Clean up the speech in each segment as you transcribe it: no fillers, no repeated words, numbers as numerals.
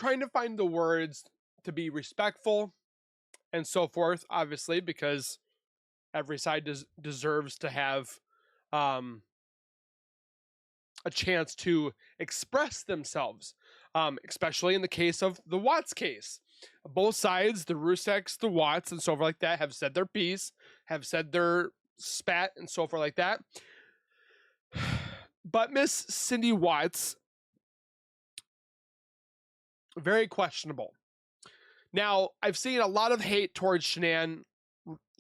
trying to find the words to be respectful and so forth, obviously, because every side deserves to have a chance to express themselves, especially in the case of the Watts case. Both sides, the Ruseks, the Watts, and so forth like that, have said their piece, have said their spat, and so forth like that. But Miss Cindy Watts, very questionable. Now, I've seen a lot of hate towards Shanann,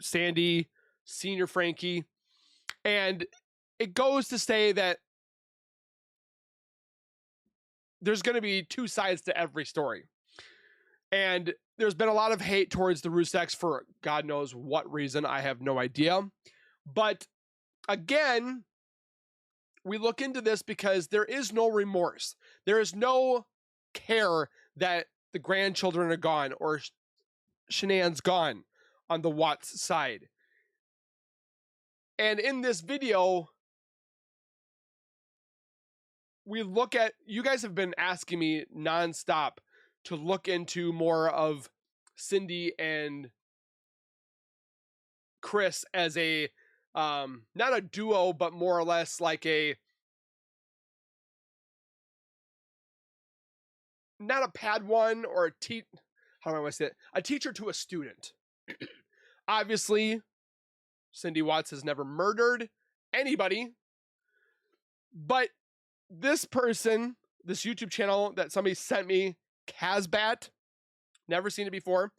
Sandy, Senior Frankie, and it goes to say that there's going to be two sides to every story. And there's been a lot of hate towards the Ruseks for God knows what reason. I have no idea. But again, we look into this because there is no remorse. There is no care that the grandchildren are gone or Shanann's gone on the Watts side. And in this video, we look at, you guys have been asking me nonstop to look into more of Cindy and Chris as a, not a duo, but more or less like a, not a Padawan or a how do I want to say it? A teacher to a student. Obviously, Cindy Watts has never murdered anybody, but this person, this YouTube channel that somebody sent me, Casbat, never seen it before.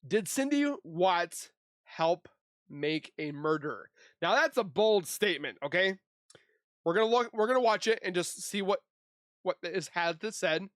Did Cindy Watts help make a murderer? Now that's a bold statement, okay? We're gonna watch it and just see what this has to said.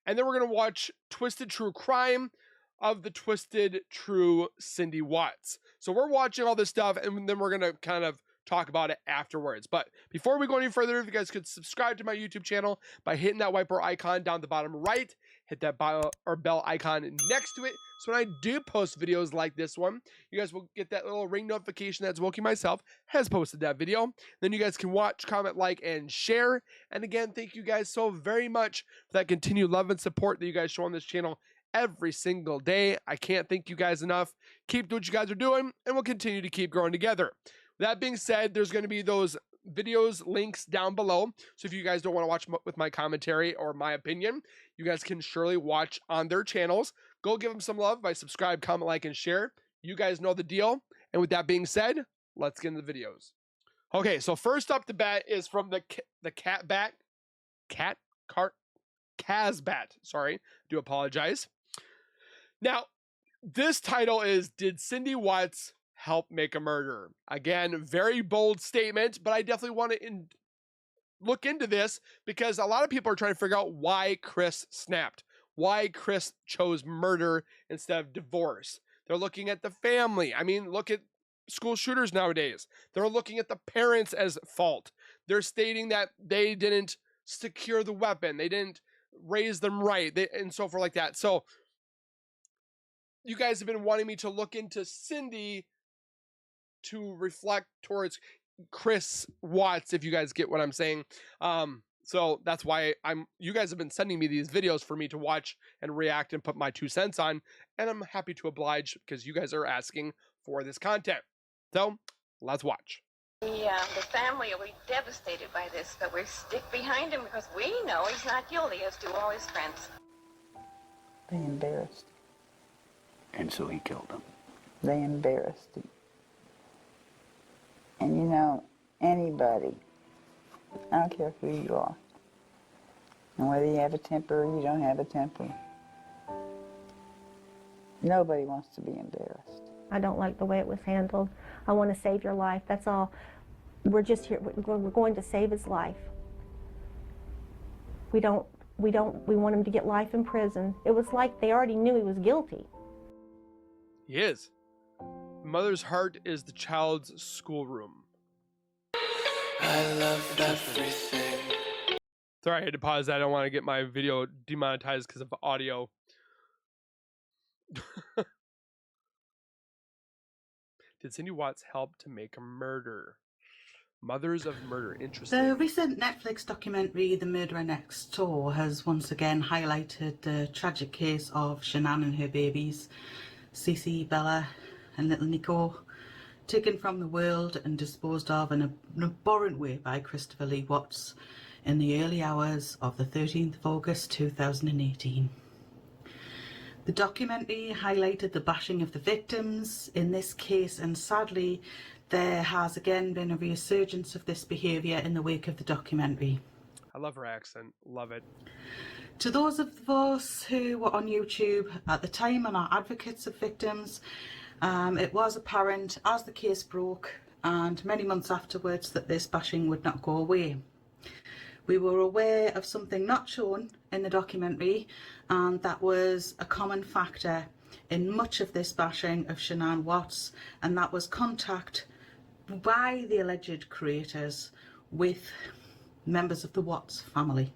And then we're gonna watch Twisted True Crime of the Twisted True Cindy Watts. So we're watching all this stuff and then we're gonna kind of talk about it afterwards. But before we go any further, if you guys could subscribe to my YouTube channel by hitting that white bar icon down the bottom right, hit that bell icon next to it. So when I do post videos like this one, you guys will get that little ring notification that Zowoki myself has posted that video. Then you guys can watch, comment, like, and share. And again, thank you guys so very much for that continued love and support that you guys show on this channel every single day. I can't thank you guys enough. Keep doing what you guys are doing, and we'll continue to keep growing together. That being said, there's going to be those videos links down below. So if you guys don't want to watch with my commentary or my opinion, you guys can surely watch on their channels. Go give them some love by subscribe, comment, like, and share. You guys know the deal. And with that being said, let's get into the videos. Okay, so first up the bat is from the Casbat. Sorry, do apologize. Now, this title is, Did Cindy Watts help make a murderer? Again, very bold statement, but I definitely want to look into this because a lot of people are trying to figure out why Chris snapped, why Chris chose murder instead of divorce. They're looking at the family. I mean, look at school shooters nowadays. They're looking at the parents as fault. They're stating that they didn't secure the weapon. They didn't raise them right, and so forth like that. So you guys have been wanting me to look into Cindy to reflect towards Chris Watts, if you guys get what I'm saying. So that's why you guys have been sending me these videos for me to watch and react and put my 2 cents on, and I'm happy to oblige because you guys are asking for this content. So let's watch. The family will be devastated by this, but we stick behind him because we know he's not guilty, as do all his friends. They embarrassed. And so he killed him. They embarrassed him. And you know, anybody, I don't care who you are, and whether you have a temper or you don't have a temper, nobody wants to be embarrassed. I don't like the way it was handled. I want to save your life, that's all. We're just here, we're going to save his life. We want him to get life in prison. It was like they already knew he was guilty. He is. The mother's heart is the child's schoolroom. I loved everything. Sorry, I had to pause that. I don't want to get my video demonetized because of audio. Did Cindy Watts help to make a murder? Mothers of Murder. Interesting. The recent Netflix documentary, The Murderer Next Door, has once again highlighted the tragic case of Shanann and her babies, Cece, Bella and little Nico, taken from the world and disposed of in an abhorrent way by Christopher Lee Watts in the early hours of the 13th of August 2018. The documentary highlighted the bashing of the victims in this case, and sadly there has again been a resurgence of this behaviour in the wake of the documentary. I love her accent. Love it. To those of us who were on YouTube at the time and are advocates of victims, it was apparent as the case broke and many months afterwards that this bashing would not go away. We were aware of something not shown in the documentary, and that was a common factor in much of this bashing of shanannwatts, and that was contact by the alleged creators with members of the Watts family.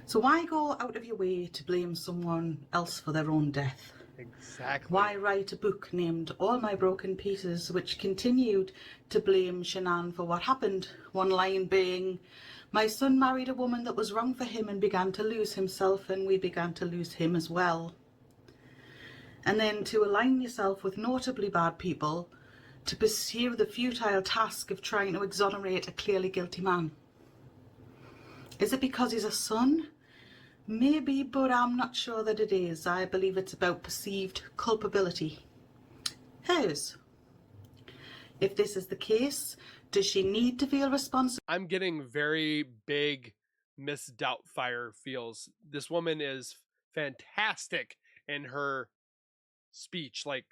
So why go out of your way to blame someone else for their own death? Exactly. Why write a book named All My Broken Pieces, which continued to blame Shanann for what happened? One line being, "My son married a woman that was wrong for him and began to lose himself, and we began to lose him as well." And then to align yourself with notably bad people to pursue the futile task of trying to exonerate a clearly guilty man. Is it because he's a son? Maybe, but I'm not sure that it is. I believe it's about perceived culpability. Hers. If this is the case, does she need to feel responsible? I'm getting very big Miss Doubtfire feels. This woman is fantastic in her speech. Like,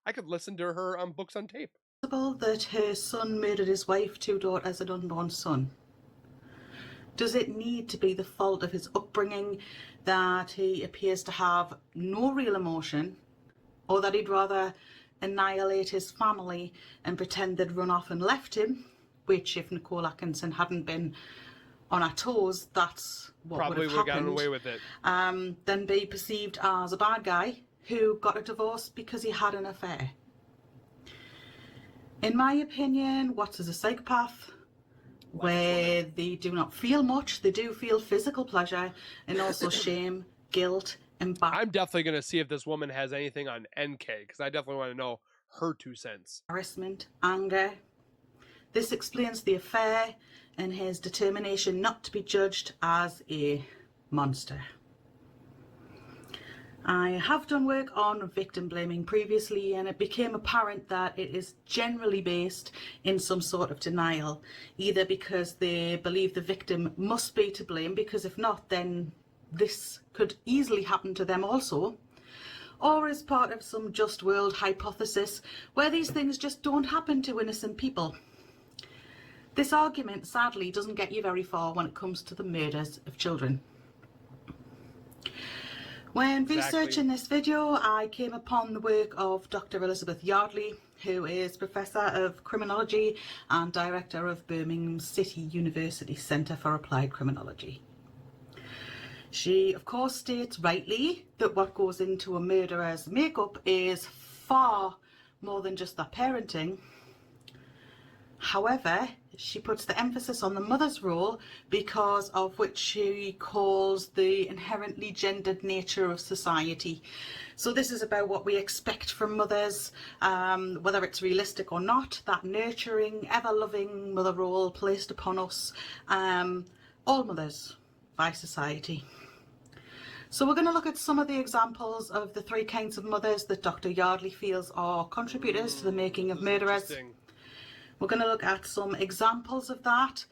I could listen to her on books on tape. That her son murdered his wife, 2 daughters, an unborn son? Does it need to be the fault of his upbringing, that he appears to have no real emotion, or that he'd rather annihilate his family and pretend they'd run off and left him, which if Nicole Atkinson hadn't been on her toes, that's what Probably would have gotten happened. away with it. Then be perceived as a bad guy who got a divorce because he had an affair. In my opinion, Watts is a psychopath, where they do not feel much. They do feel physical pleasure and also shame, guilt, and I'm definitely going to see if this woman has anything on NK, because I definitely want to know her 2 cents. embarrassment, anger. This explains the affair and his determination not to be judged as a monster. I have done work on victim blaming previously, and it became apparent that it is generally based in some sort of denial, either because they believe the victim must be to blame, because if not, then this could easily happen to them also, or as part of some just world hypothesis where these things just don't happen to innocent people. This argument sadly doesn't get you very far when it comes to the murders of children. When researching this video, I came upon the work of Dr. Elizabeth Yardley, who is Professor of Criminology and Director of Birmingham City University Centre for Applied Criminology. She, of course, states rightly that what goes into a murderer's makeup is far more than just their parenting. However, she puts the emphasis on the mother's role because of which she calls the inherently gendered nature of society. So this is about what we expect from mothers, whether it's realistic or not, that nurturing, ever-loving mother role placed upon us, all mothers, by society. So we're going to look at some of the examples of the 3 kinds of mothers that Dr. Yardley feels are contributors to the making of murderers. We're going to look at some examples of that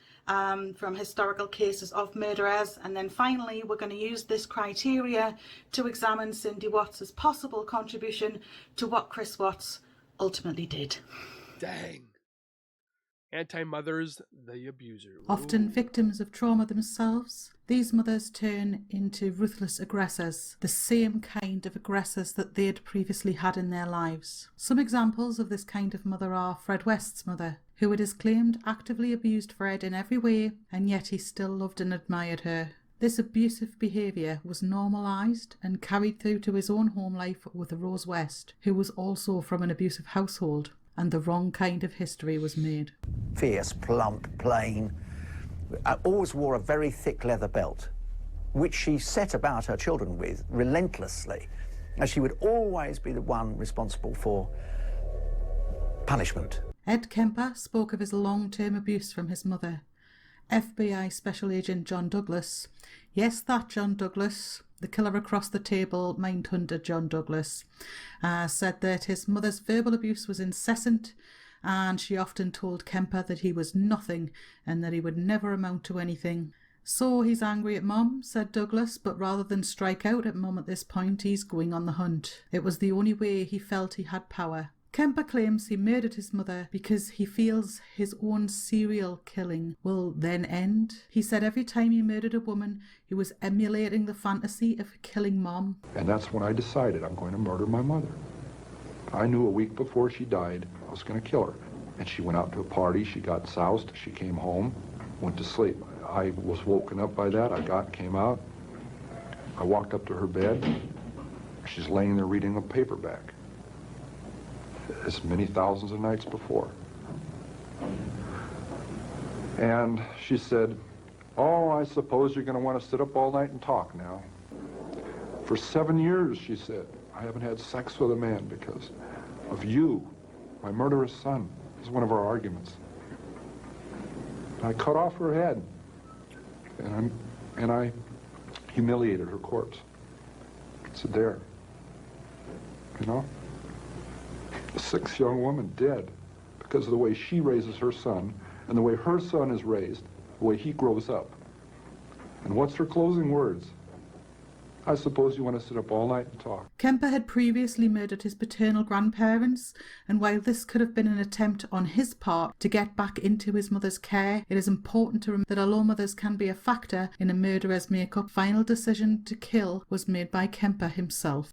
from historical cases of murderers, and then finally we're going to use this criteria to examine Cindy Watts' possible contribution to what Chris Watts ultimately did. Dang. AntiM Mothers, the abuser. Often victims of trauma themselves, these mothers turn into ruthless aggressors, the same kind of aggressors that they had previously had in their lives. Some examples of this kind of mother are Fred West's mother, who it is claimed actively abused Fred in every way, and yet he still loved and admired her. This abusive behaviour was normalised and carried through to his own home life with Rose West, who was also from an abusive household. and the wrong kind of history was made. Fierce, plump, plain, always wore a very thick leather belt, which she set about her children with relentlessly, as she would always be the one responsible for punishment. Ed Kemper spoke of his long-term abuse from his mother. FBI Special Agent John Douglas, yes, that John Douglas, the killer across the table, Mindhunter John Douglas, said that his mother's verbal abuse was incessant, and she often told Kemper that he was nothing and that he would never amount to anything. So he's angry at Mum, said Douglas, but rather than strike out at Mum at this point, he's going on the hunt. It was the only way he felt he had power. Kemper claims he murdered his mother because he feels his own serial killing will then end. He said every time he murdered a woman, he was emulating the fantasy of killing Mom. And that's when I decided I'm going to murder my mother. I knew a week before she died I was going to kill her. And she went out to a party, she got soused, she came home, went to sleep. I was woken up by that. Came out. I walked up to her bed. She's laying there reading a paperback, as many thousands of nights before. And she said, "Oh, I suppose you're going to want to sit up all night and talk now." For 7 years, she said, I haven't had sex with a man because of you, my murderous son. This is one of our arguments. I cut off her head, and I humiliated her corpse. It's there, you know? A 6 young woman dead because of the way she raises her son and the way her son is raised, the way he grows up. And what's her closing words? I suppose you want to sit up all night and talk. Kemper had previously murdered his paternal grandparents, and while this could have been an attempt on his part to get back into his mother's care, it is important to remember that although mothers can be a factor in a murderer's makeup, final decision to kill was made by Kemper himself.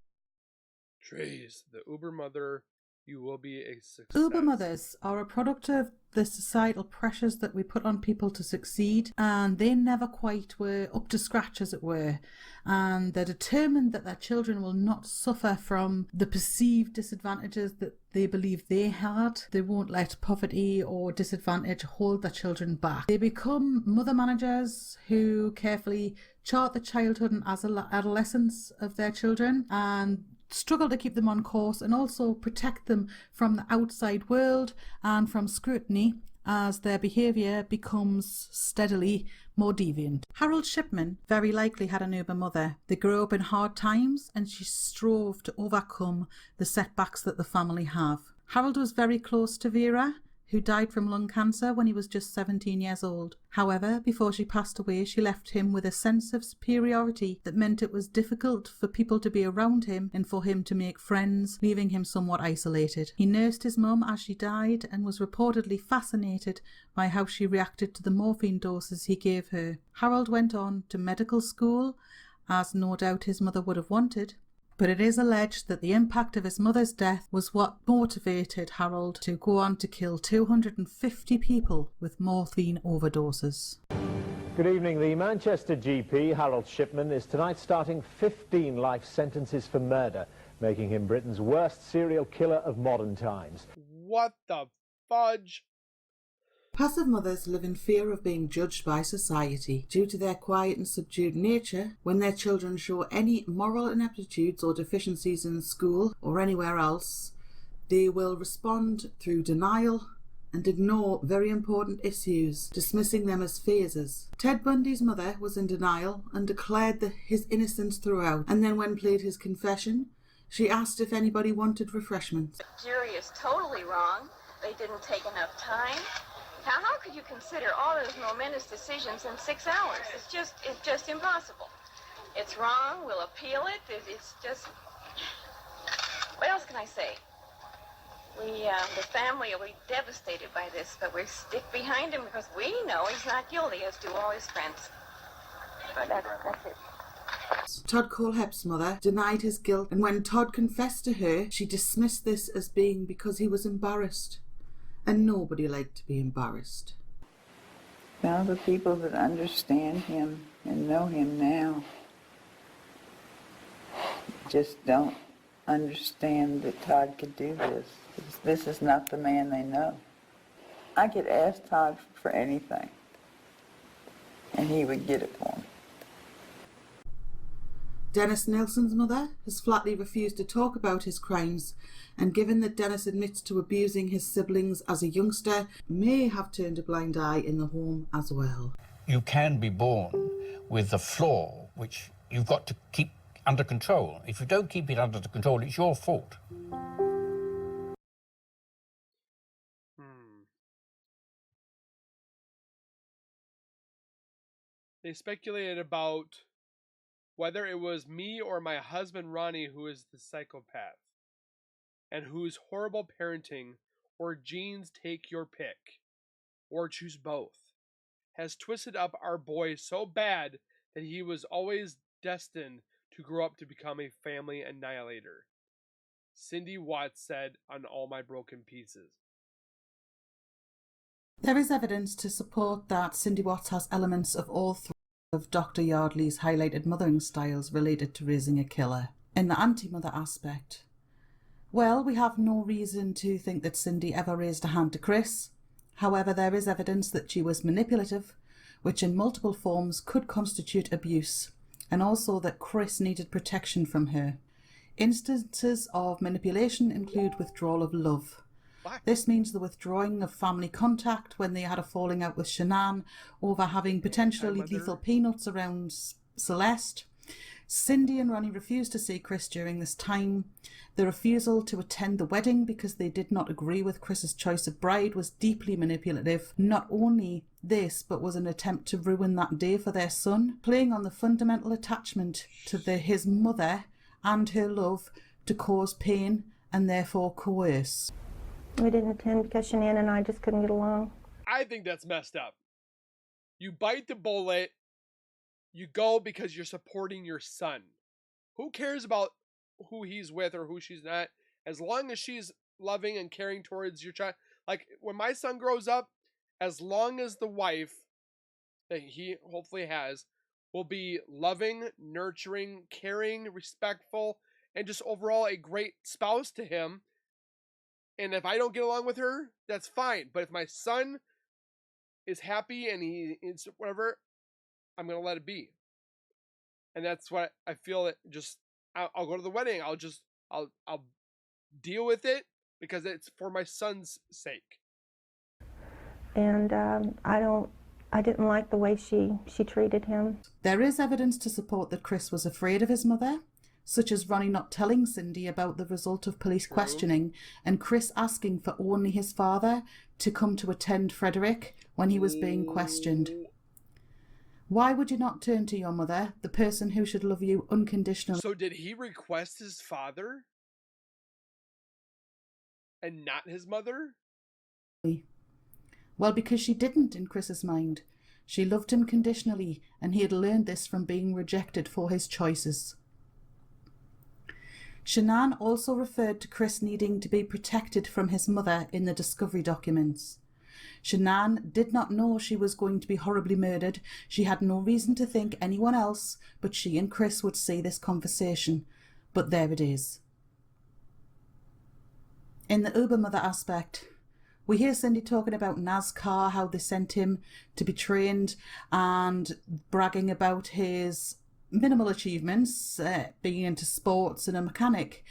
Trace, the Uber mother, you will be a success. Uber mothers are a product of the societal pressures that we put on people to succeed, and they never quite were up to scratch, as it were, and they're determined that their children will not suffer from the perceived disadvantages that they believe they had. They won't let poverty or disadvantage hold their children back. They become mother managers who carefully chart the childhood and adolescence of their children and struggle to keep them on course and also protect them from the outside world and from scrutiny as their behaviour becomes steadily more deviant. Harold Shipman very likely had an Uber mother. They grew up in hard times and she strove to overcome the setbacks that the family have. Harold was very close to Vera, who died from lung cancer when he was just 17 years old. However, before she passed away, she left him with a sense of superiority that meant it was difficult for people to be around him and for him to make friends, leaving him somewhat isolated. He nursed his mum as she died and was reportedly fascinated by how she reacted to the morphine doses he gave her. Harold went on to medical school, as no doubt his mother would have wanted, but it is alleged that the impact of his mother's death was what motivated Harold to go on to kill 250 people with morphine overdoses. Good evening. The Manchester GP, Harold Shipman, is tonight starting 15 life sentences for murder, making him Britain's worst serial killer of modern times. What the fudge? Passive mothers live in fear of being judged by society. Due to their quiet and subdued nature, when their children show any moral ineptitudes or deficiencies in school or anywhere else, they will respond through denial and ignore very important issues, dismissing them as phases. Ted Bundy's mother was in denial and declared his innocence throughout, and then when played his confession, she asked if anybody wanted refreshments. The jury is totally wrong. They didn't take enough time. How could you consider all those momentous decisions in 6 hours? It's just impossible. It's wrong. We'll appeal it. It's just... What else can I say? The family will be devastated by this, but we stick behind him because we know he's not guilty, as do all his friends. But that's it. Todd Colehep's mother denied his guilt, and when Todd confessed to her, she dismissed this as being because he was embarrassed. And nobody liked to be embarrassed. Well, the people that understand him and know him now just don't understand that Todd could do this. This is not the man they know. I could ask Todd for anything, and he would get it for me. Dennis Nelson's mother has flatly refused to talk about his crimes, and given that Dennis admits to abusing his siblings as a youngster, may have turned a blind eye in the home as well. You can be born with a flaw which you've got to keep under control. If you don't keep it under control, it's your fault. They speculated about whether it was me or my husband Ronnie who is the psychopath, and whose horrible parenting, or genes, take your pick, or choose both, has twisted up our boy so bad that he was always destined to grow up to become a family annihilator. Cindy Watts said on All My Broken Pieces. There is evidence to support that Cindy Watts has elements of all three of Dr. Yardley's highlighted mothering styles related to raising a killer. In the anti-mother aspect, well, we have no reason to think that Cindy ever raised a hand to Chris. However, there is evidence that she was manipulative, which in multiple forms could constitute abuse, and also that Chris needed protection from her. Instances of manipulation include withdrawal of love. This means the withdrawing of family contact when they had a falling out with Shanann over having potentially lethal peanuts around Celeste. Cindy and Ronnie refused to see Chris during this time. The refusal to attend the wedding because they did not agree with Chris's choice of bride was deeply manipulative. Not only this, but was an attempt to ruin that day for their son, playing on the fundamental attachment to his mother and her love to cause pain and therefore coerce. We didn't attend because Shanann and I just couldn't get along. I think that's messed up. You bite the bullet, you go because you're supporting your son. Who cares about who he's with or who she's not? As long as she's loving and caring towards your child. Like, when my son grows up, as long as the wife that he hopefully has will be loving, nurturing, caring, respectful, and just overall a great spouse to him. And if I don't get along with her, that's fine. But if my son is happy and he is whatever, I'm going to let it be. And that's what I feel that just, I'll go to the wedding. I'll deal with it because it's for my son's sake. And I didn't like the way she treated him. There is evidence to support that Chris was afraid of his mother, such as Ronnie not telling Cindy about the result of police questioning, and Chris asking for only his father to come to attend Frederick when he was being questioned. Why would you not turn to your mother, the person who should love you unconditionally? So did he request his father and not his mother? Well, because she didn't in Chris's mind. She loved him conditionally, and he had learned this from being rejected for his choices. Shanann also referred to Chris needing to be protected from his mother in the discovery documents. Shanann did not know she was going to be horribly murdered. She had no reason to think anyone else but she and Chris would see this conversation. But there it is. In the Uber mother aspect, we hear Cindy talking about NASCAR, how they sent him to be trained, and bragging about his minimal achievements, being into sports and a mechanic.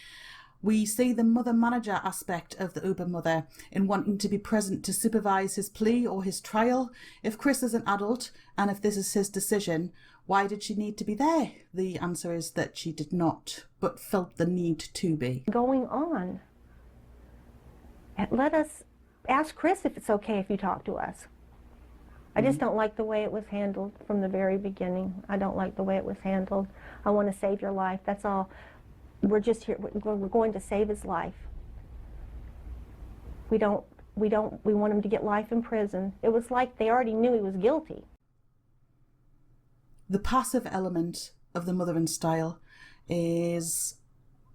We see the mother-manager aspect of the Uber mother in wanting to be present to supervise his plea or his trial. If Chris is an adult and if this is his decision, why did she need to be there? The answer is that she did not, but felt the need to be. Going on. Let us ask Chris if it's okay if you talk to us. I just don't like the way it was handled from the very beginning. I don't like the way it was handled. I want to save your life. That's all. We're just here. We're going to save his life. We want him to get life in prison. It was like they already knew he was guilty. The passive element of the mothering style is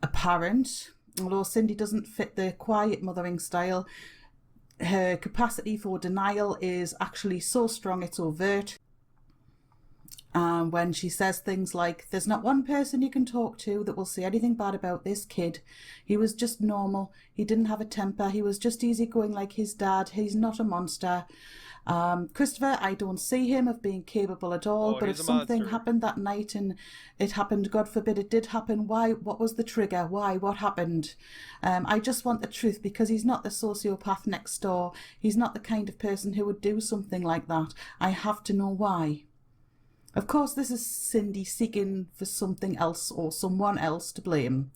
apparent. Although Cindy doesn't fit the quiet mothering style, her capacity for denial is actually so strong it's overt. when she says things like, there's not one person you can talk to that will say anything bad about this kid. He was just normal. He didn't have a temper. He was just easygoing like his dad. He's not a monster. Christopher, I don't see him of being capable at all, but if something happened that night and it happened, God forbid it did happen, why? What was the trigger? Why? What happened? I just want the truth, because he's not the sociopath next door. He's not the kind of person who would do something like that. I have to know why. Of course, this is Cindy seeking for something else or someone else to blame.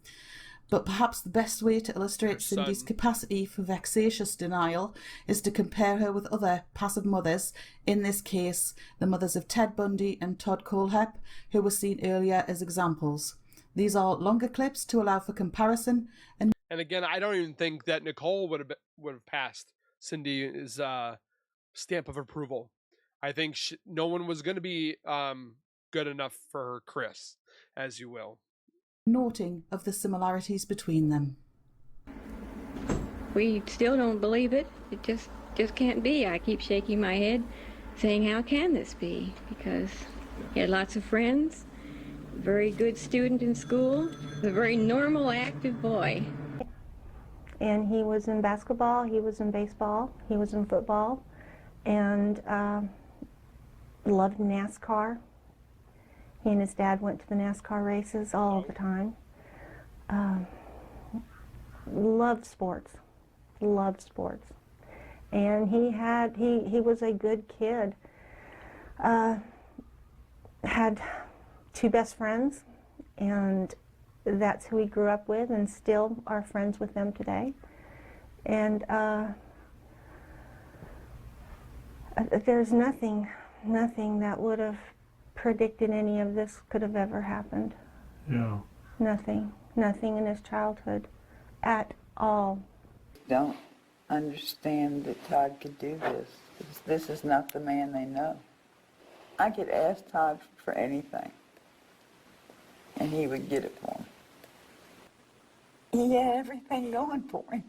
But perhaps the best way to illustrate Cindy's capacity for vexatious denial is to compare her with other passive mothers, in this case, the mothers of Ted Bundy and Todd Kohlhepp, who were seen earlier as examples. These are longer clips to allow for comparison. And again, I don't even think that Nicole would have passed Cindy's stamp of approval. I think no one was going to be good enough for Chris, as you will. Noting of the similarities between them. We still don't believe it. It just can't be. I keep shaking my head saying, how can this be? Because he had lots of friends, very good student in school, a very normal, active boy. And he was in basketball, he was in baseball, he was in football, and loved NASCAR. He and his dad went to the NASCAR races all the time. Loved sports. And he was a good kid. Had two best friends, and that's who he grew up with, and still are friends with them today. And there's nothing that would have predicted any of this could have ever happened. Yeah. Nothing in his childhood at all. Don't understand that Todd could do this. This is not the man they know. I could ask Todd for anything, and he would get it for me. He had everything going for him.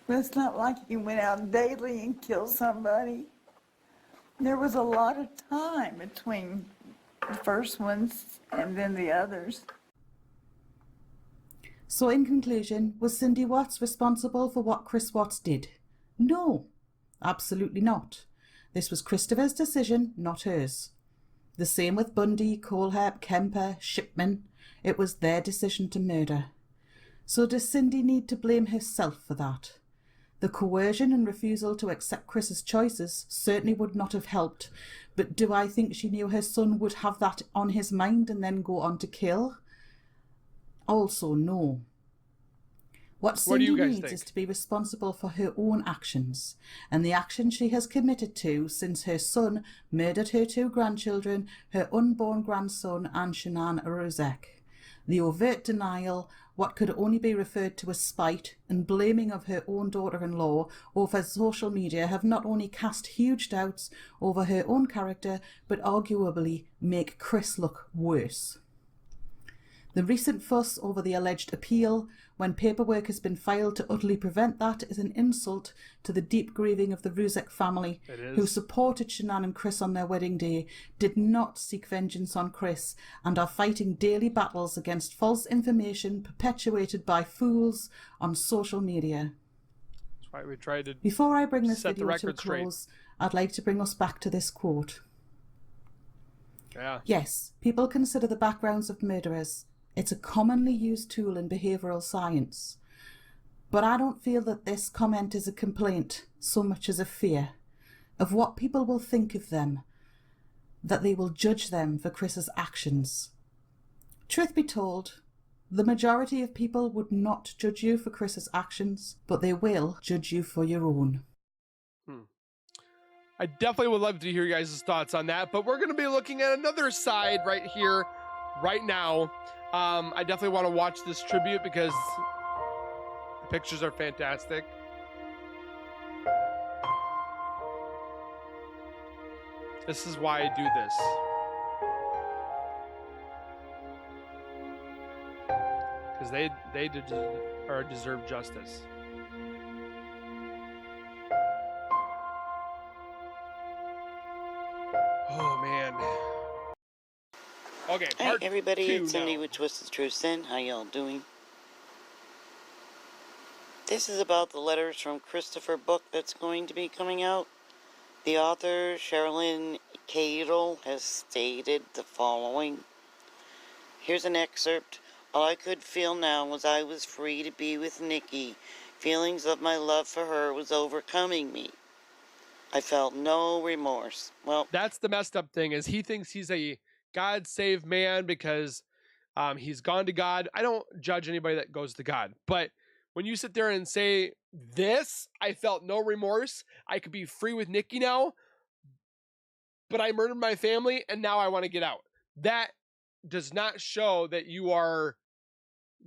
But it's not like he went out daily and killed somebody. There was a lot of time between the first ones and then the others. So in conclusion, was Cindy Watts responsible for what Chris Watts did? No, absolutely not. This was Christopher's decision, not hers. The same with Bundy, Kohlhepp, Kemper, Shipman. It was their decision to murder. So does Cindy need to blame herself for that? The coercion and refusal to accept Chris's choices certainly would not have helped, but do I think she knew her son would have that on his mind and then go on to kill? Also, no. What Cindy needs is to be responsible for her own actions, and the actions she has committed to since her son murdered her two grandchildren, her unborn grandson and Shanannwatts. The overt denial, what could only be referred to as spite, and blaming of her own daughter-in-law over social media have not only cast huge doubts over her own character, but arguably make Chris look worse. The recent fuss over the alleged appeal, when paperwork has been filed to utterly prevent that, is an insult to the deep grieving of the Ruzek family, who supported Shanann and Chris on their wedding day, did not seek vengeance on Chris, and are fighting daily battles against false information perpetuated by fools on social media. That's why we tried to Before I bring this video to a close, I'd like to bring us back to this quote. Yeah. Yes, people consider the backgrounds of murderers. It's a commonly used tool in behavioural science. But I don't feel that this comment is a complaint so much as a fear of what people will think of them, that they will judge them for Chris's actions. Truth be told, the majority of people would not judge you for Chris's actions, but they will judge you for your own. I definitely would love to hear you guys' thoughts on that, but we're going to be looking at another side right here, right now. I definitely want to watch this tribute because the pictures are fantastic. This is why I do this. Because they deserve justice. Okay, Hey part everybody, 2 it's Cindy now. with Twisted True Sin. How y'all doing? This is about the letters from Christopher book that's going to be coming out. The author, Sherilyn Cadle, has stated the following. Here's an excerpt. All I could feel now was I was free to be with Nikki. Feelings of my love for her was overcoming me. I felt no remorse. Well, that's the messed up thing, is he thinks he's a God-saved man because he's gone to God. I don't judge anybody that goes to God, but when you sit there and say this, I felt no remorse, I could be free with Nikki now, but I murdered my family and now I want to get out. That does not show that you are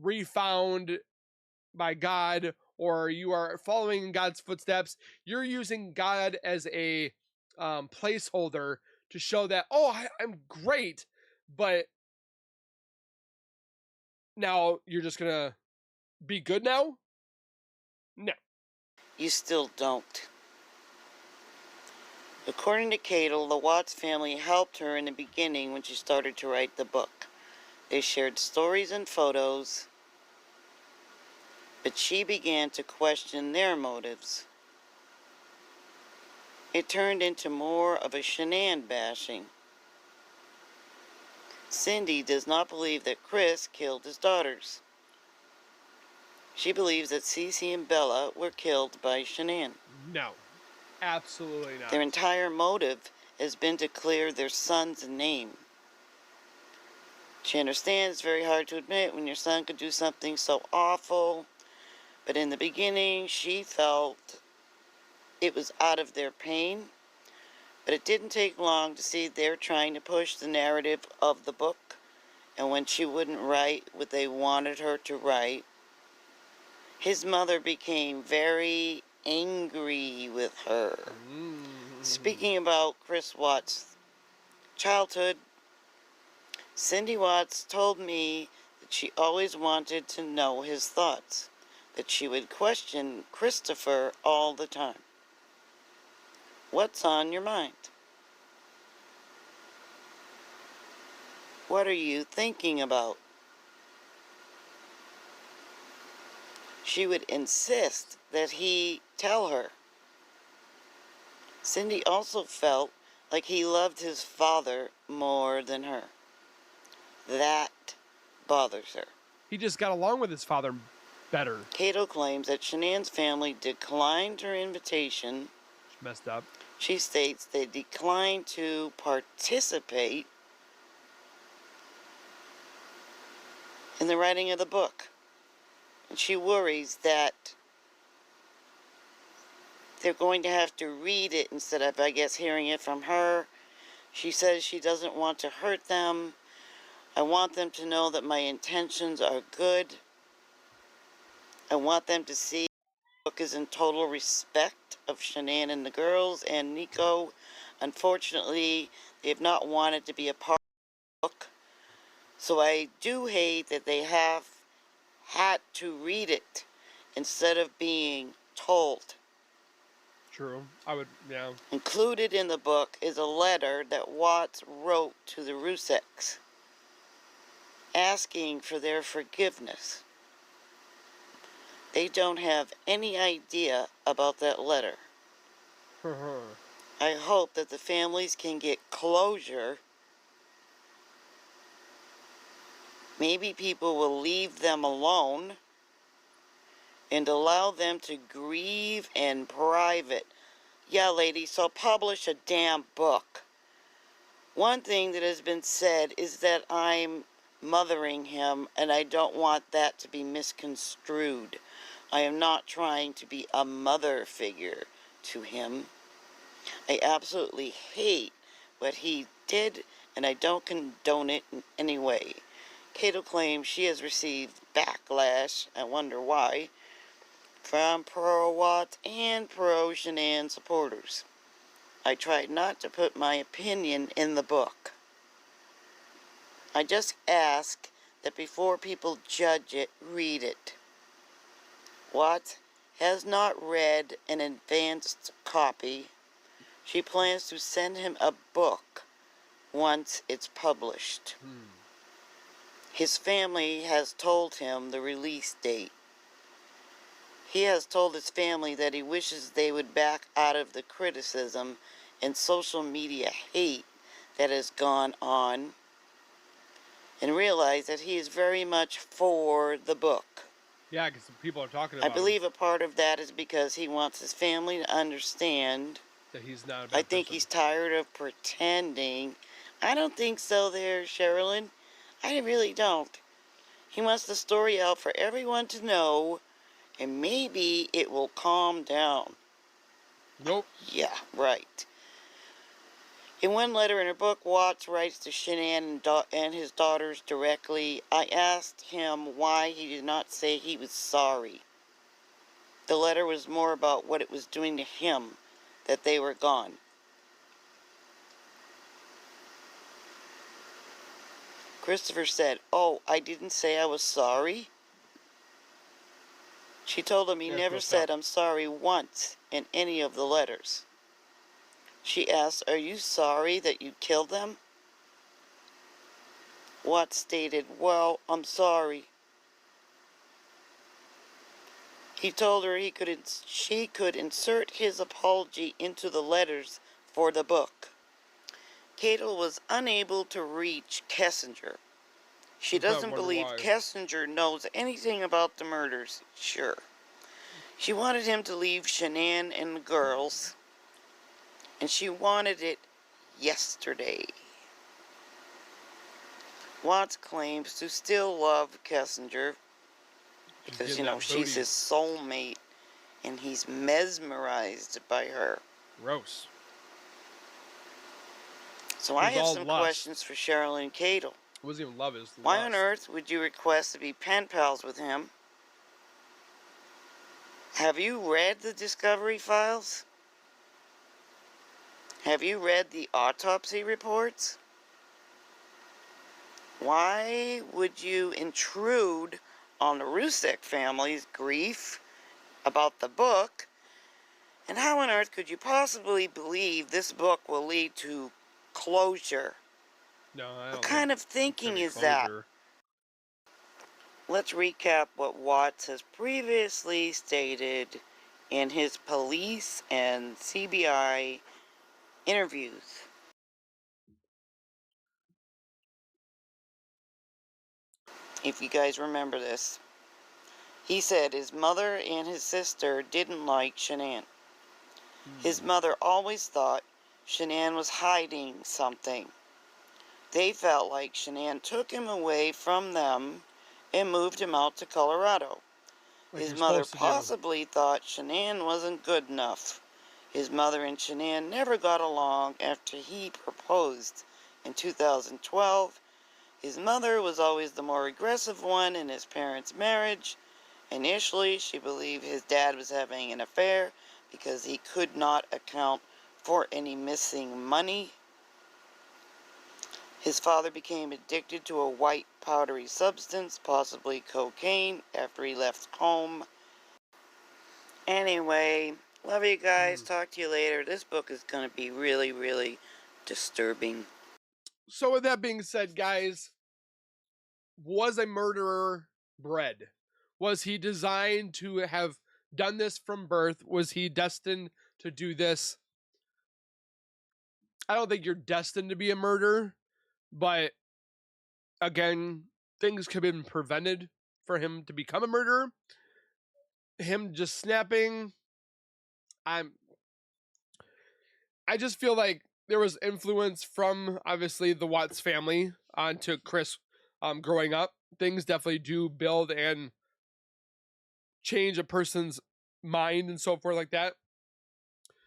refound by God or you are following in God's footsteps. You're using God as a placeholder to show that, oh, I'm great, but now you're just going to be good now? No. you still don't. According to Cadle, the Watts family helped her in the beginning when she started to write the book. They shared stories and photos, but she began to question their motives. It turned into more of a Shanann bashing. Cindy does not believe that Chris killed his daughters. She believes that Cece and Bella were killed by Shanann. No. Absolutely not. Their entire motive has been to clear their son's name. She understands it's very hard to admit when your son could do something so awful, but in the beginning she felt it was out of their pain. But it didn't take long to see they're trying to push the narrative of the book, and when she wouldn't write what they wanted her to write, his mother became very angry with her. Speaking about Chris Watts' childhood, Cindy Watts told me that she always wanted to know his thoughts, that she would question Christopher all the time. What's on your mind? What are you thinking about? She would insist that he tell her. Cindy also felt like he loved his father more than her. That bothers her. He just got along with his father better. Cato claims that Shanann's family declined her invitation. It's messed up. She states they declined to participate in the writing of the book. And she worries that they're going to have to read it instead of, I guess, hearing it from her. She says she doesn't want to hurt them. I want them to know that my intentions are good. I want them to see the book is in total respect of Shanann and the girls and Nico. Unfortunately, they have not wanted to be a part of the book. So I do hate that they have had to read it instead of being told. True. I would, yeah. Included in the book is a letter that Watts wrote to the Ruseks, asking for their forgiveness. They don't have any idea about that letter. I hope that the families can get closure. Maybe people will leave them alone and allow them to grieve in private. Yeah, lady, so publish a damn book. One thing that has been said is that I'm mothering him, and I don't want that to be misconstrued. I am not trying to be a mother figure to him. I absolutely hate what he did, and I don't condone it in any way. Cato claims she has received backlash, I wonder why, from pro-Watts and pro-Shanann supporters. I tried not to put my opinion in the book. I just ask that before people judge it, read it. Watts has not read an advanced copy. She plans to send him a book once it's published. His family has told him the release date. He has told his family that he wishes they would back out of the criticism and social media hate that has gone on and realize that he is very much for the book. Yeah, because people are talking about I believe a part of that is because he wants his family to understand that he's not a bad I think person. he's tired of pretending. I don't think so there, Sherilyn. I really don't. He wants the story out for everyone to know, and maybe it will calm down. Nope. Yeah, right. In one letter in her book, Watts writes to Shanann and his daughters directly. I asked him why he did not say he was sorry. The letter was more about what it was doing to him that they were gone. Christopher said, "Oh, I didn't say I was sorry." She told him he never said I'm sorry once in any of the letters. She asked, "Are you sorry that you killed them?" Watts stated, "Well, I'm sorry." He told her she could insert his apology into the letters for the book. Cato was unable to reach Kessinger. She doesn't believe Kessinger knows anything about the murders, sure. She wanted him to leave Shanann and the girls, and she wanted it yesterday. Watts claims to still love Kessinger because, you know, she's his soulmate, and he's mesmerized by her. Gross. So I have some questions for Sherilyn and Cato. It wasn't even love, it was lust. Why on earth would you request to be pen pals with him? Have you read the discovery files? Have you read the autopsy reports? Why would you intrude on the Rusek family's grief about the book? And how on earth could you possibly believe this book will lead to closure? No, I don't. What kind of thinking is that? Let's recap what Watts has previously stated in his police and CBI interviews. If you guys remember this. He said his mother and his sister didn't like Shanann. His mother always thought Shanann was hiding something. They felt like Shanann took him away from them and moved him out to Colorado. His mother possibly thought Shanann wasn't good enough. His mother and Shanann never got along after he proposed in 2012. His mother was always the more aggressive one in his parents' marriage. Initially, she believed his dad was having an affair because he could not account for any missing money. His father became addicted to a white powdery substance, possibly cocaine, after he left home. Anyway, love you guys. Talk to you later. This book is going to be really, really disturbing. So with that being said, guys, was a murderer bred? Was he designed to have done this from birth? Was he destined to do this? I don't think you're destined to be a murderer, but again, things could have been prevented for him to become a murderer. Him just snapping, I just feel like there was influence from obviously the Watts family onto Chris growing up. Things definitely do build and change a person's mind and so forth like that.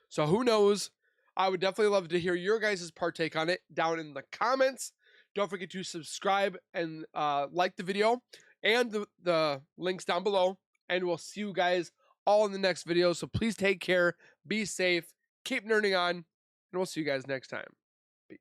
So who knows? I would definitely love to hear your guys' partake on it down in the comments. Don't forget to subscribe and like the video and the links down below. And we'll see you guys all in the next video. So please take care, be safe, keep nerding on, and we'll see you guys next time. Peace.